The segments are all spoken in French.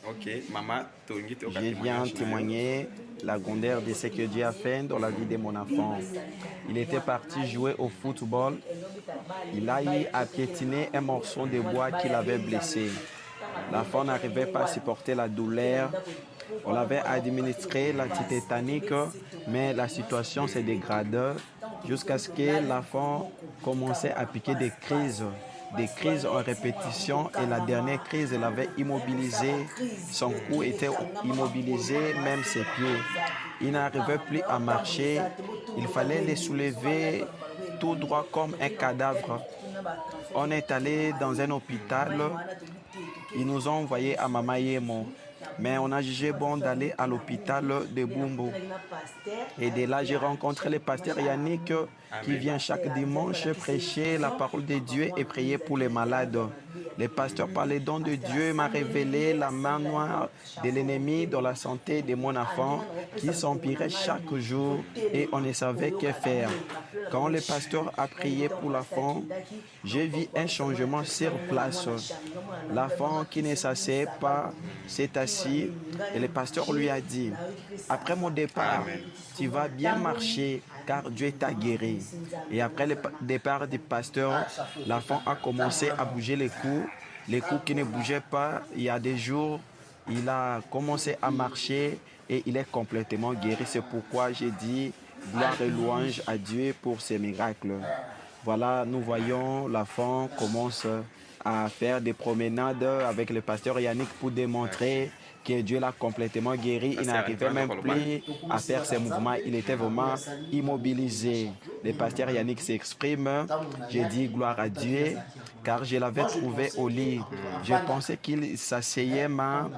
Ok, maman, tongi te Je viens témoignage na yo. témoigner la grandeur de ce que Dieu a fait dans la vie de mon enfant. Il était parti jouer au football. Il a eu à piétiner un morceau de bois qu'il avait blessé. L'enfant n'arrivait pas à supporter la douleur. On l'avait administré l'antitétanique, mais la situation s'est dégradée jusqu'à ce que l'enfant commençait à piquer des crises en répétition, et la dernière crise l'avait immobilisé. Son cou était immobilisé, même ses pieds. Il n'arrivait plus à marcher. Il fallait les soulever tout droit comme un cadavre. On est allé dans un hôpital. Ils nous ont envoyés à Mama Yemo. Mais on a jugé bon d'aller à l'hôpital de Bumbo. Et de là, j'ai rencontré le pasteur Yannick qui vient chaque dimanche prêcher la parole de Dieu et prier pour les malades. Le pasteur, par les dons de Dieu, m'a révélé la main noire de l'ennemi dans la santé de mon enfant qui s'empirait chaque jour et on ne savait que faire. Quand le pasteur a prié pour l'enfant, j'ai vu un changement sur place. L'enfant qui ne s'asseyait pas s'est assis et le pasteur lui a dit, après mon départ, Amen. tu vas bien marcher car Dieu t'a guéri. Et après le départ du pasteur, l'enfant a commencé à bouger les coups qui ne bougeaient pas. Il y a des jours, il a commencé à marcher et il est complètement guéri. C'est pourquoi j'ai dit gloire et louange à Dieu pour ces miracles. Voilà, nous voyons l'enfant commence à faire des promenades avec le pasteur Yannick pour démontrer que Dieu l'a complètement guéri. Il n'arrivait même plus à faire ses mouvements. Il était vraiment immobilisé. Le pasteur Yannick s'exprime. J'ai dit gloire à Dieu car je l'avais trouvé au lit. Je pensais qu'il s'asseyait, mais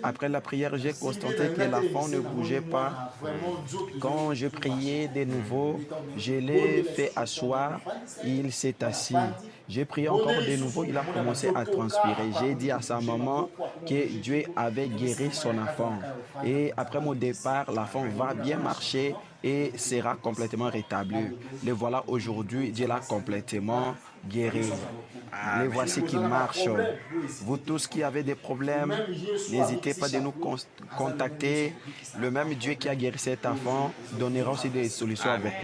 après la prière, j'ai constaté que l'enfant ne bougeait pas. Quand je priais de nouveau, je l'ai fait asseoir, il s'est assis. J'ai prié encore de nouveau, il a commencé à transpirer. J'ai dit à sa maman que Dieu avait guéri son enfant. Et après mon départ, l'enfant va bien marcher et sera complètement rétabli. Le voilà aujourd'hui, Dieu l'a complètement guéri. Les voici qui marchent. Vous tous qui avez des problèmes, n'hésitez pas de nous contacter. Le même Dieu qui a guéri cet enfant donnera aussi des solutions à vos Amen. problèmes.